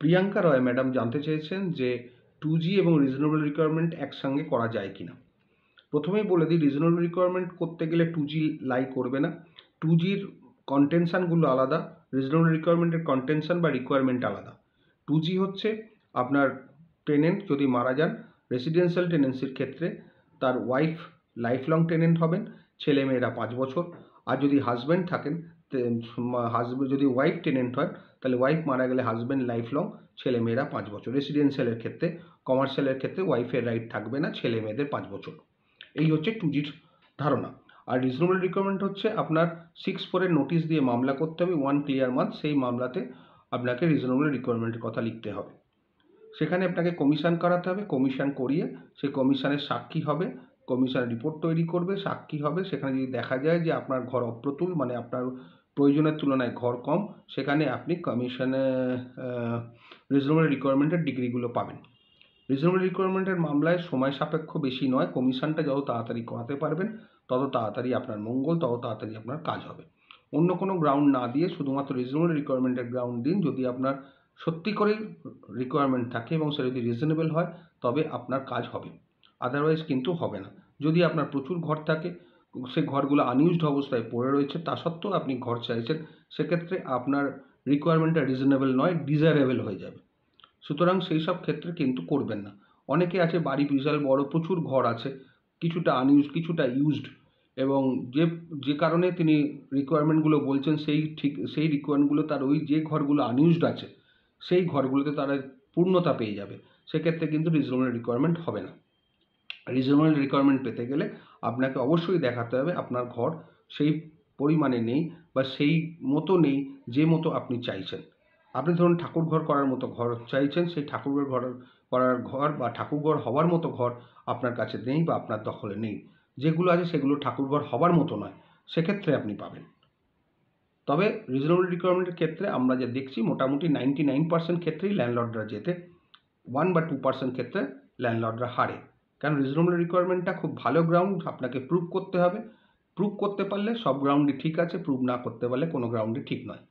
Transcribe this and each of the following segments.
প্রিয়াঙ্কা রয় madam জানতে চেয়েছেন যে 2G এবং রিজনেবল রিকোয়ারমেন্ট একসঙ্গে করা যায় কিনা। প্রথমেই বলে দিই, রিজনেবল রিকোয়ারমেন্ট করতে গেলে 2G লাই করবে না। 2Gর কন্টেনশানগুলো আলাদা, রিজনেবল রিকোয়ারমেন্টের কন্টেনশান বা রিকোয়ারমেন্ট আলাদা। 2G হচ্ছে আপনার টেনেন্ট যদি মারা যান রেসিডেন্সিয়াল টেনেন্সির ক্ষেত্রে তার ওয়াইফ লাইফ লং টেনেন্ট হবেন, ছেলেমেয়েরা 5 বছর। আর যদি হাজব্যান্ড থাকেন, যদি ওয়াইফ টেনেন্ট হয় তাহলে ওয়াইফ মারা গেলে হাজব্যান্ড লাইফ লং, ছেলেমেয়েরা 5 বছর। রেসিডেন্সিয়ালের ক্ষেত্রে, কমার্শিয়ালের ক্ষেত্রে ওয়াইফের রাইট থাকবে না, ছেলেমেয়েদের 5 বছর। এই হচ্ছে 2Gর ধারণা। আর রিজনেবল রিকোয়ারমেন্ট হচ্ছে আপনার 6(4) নোটিশ দিয়ে মামলা করতে হবে 1 ক্লিয়ার মান্থ। সেই মামলাতে আপনাকে রিজনেবল রিকোয়ারমেন্টের কথা লিখতে হবে। সেখানে আপনাকে কমিশন করাতে হবে, কমিশন করিয়ে সেই কমিশনের সাক্ষী হবে, কমিশন রিপোর্ট তৈরি করবে, সাক্ষী হবে। সেখানে যদি দেখা যায় যে আপনার ঘর অপ্রতুল, মানে আপনার প্রয়োজনের তুলনায় ঘর কম, সেখানে আপনি কমিশনে রিজনেবল রিকোয়ারমেন্টের ডিগ্রিগুলো পাবেন। রিজনেবল রিকোয়ারমেন্টের মামলায় সময় সাপেক্ষ বেশি নয়, কমিশনটা যত তাড়াতাড়ি করাতে পারবেন তত তাড়াতাড়ি আপনার মঙ্গল, তত তাড়াতাড়ি আপনার কাজ হবে। অন্য কোনো গ্রাউন্ড না দিয়ে শুধুমাত্র রিজনেবল রিকোয়ারমেন্টের গ্রাউন্ড দিন। যদি আপনার সত্যি করেই রিকোয়ারমেন্ট থাকে এবং সেটা যদি রিজনেবল হয় তবে আপনার কাজ হবে, আদারওয়াইজ কিন্তু হবে না। যদি আপনার প্রচুর ঘর থাকে, সে ঘরগুলো আনইউজড অবস্থায় পড়ে রয়েছে, তা সত্ত্বেও আপনি ঘর চাইছেন, সেক্ষেত্রে আপনার রিকোয়ারমেন্টটা রিজনেবল নয়, ডিজায়ারেবল হয়ে যাবে। সুতরাং সেই সব ক্ষেত্রে কিন্তু করবেন না। অনেকে আছে বাড়ি বিশাল বড়, প্রচুর ঘর আছে, কিছুটা আনইউজড কিছুটা ইউজড, এবং যে কারণে তিনি রিকোয়ারমেন্টগুলো বলছেন সেই রিকোয়ারমেন্টগুলো তার ওই যে ঘরগুলো আনইউজড আছে সেই ঘরগুলোতে তারা পূর্ণতা পেয়ে যাবে। সেক্ষেত্রে কিন্তু রিজনেবল রিকোয়ারমেন্ট হবে না। রিজনেবল রিকোয়ারমেন্ট পেতে গেলে আপনাকে অবশ্যই দেখাতে হবে আপনার ঘর সেই পরিমাণে নেই বা সেই মতো নেই যে মতো আপনি চাইছেন। আপনি ধরুন ঠাকুরঘর করার মতো ঘর চাইছেন, সেই ঠাকুরঘর করার ঘর বা ঠাকুরঘর হওয়ার মতো ঘর আপনার কাছে নেই বা আপনার দখলে নেই। যেগুলো আছে সেগুলো ঠাকুরঘর হওয়ার মতো নয়, সেক্ষেত্রে আপনি পাবেন। তবে রিজনেবল রিকোয়ারমেন্টের ক্ষেত্রে আমরা যা দেখছি মোটামুটি 99% ক্ষেত্রেই ল্যান্ডলর্ডরা জেতে, 1 বা 2% ক্ষেত্রে ল্যান্ডলর্ডরা হারে। কারণ রিজনেবল রিকোয়ারমেন্টটা খুব ভালো গ্রাউন্ড, আপনাকে প্রুভ করতে হবে। প্রুভ করতে পারলে সব গ্রাউন্ডই ঠিক আছে, প্রুভ না করতে পারলে কোনো গ্রাউন্ডই ঠিক নয়।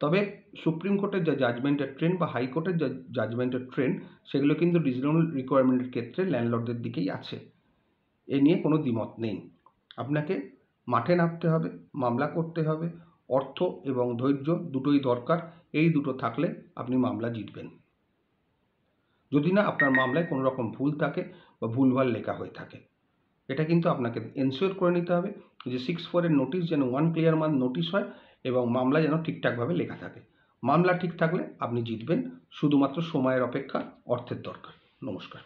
তবে সুপ্রিম কোর্টের যা জাজমেন্টের ট্রেন্ড বা হাইকোর্টের যা জাজমেন্টের ট্রেন্ড, সেগুলো কিন্তু রিজনেবল রিকোয়ারমেন্টের ক্ষেত্রে ল্যান্ডলর্ডদের দিকেই আছে, এ নিয়ে কোনো দ্বিমত নেই। আপনাকে মাঠে নামতে হবে, মামলা করতে হবে, অর্থ এবং ধৈর্য দুটোই দরকার। এই দুটো থাকলে আপনি মামলা জিতবেন, যদি না আপনার মামলায় কোনো রকম ভুল থাকে বা ভুলভাল লেখা হয়ে থাকে। এটা কিন্তু আপনাকে এনশিওর করে নিতে হবে যে 6(4) নোটিশ যেন 1 ক্লিয়ার মান্থ নোটিশ হয় এবং মামলা যেন ঠিকঠাকভাবে লেখা থাকে। মামলা ঠিক থাকলে আপনি জিতবেন, শুধুমাত্র সময়ের অপেক্ষা, অর্থের দরকার। নমস্কার।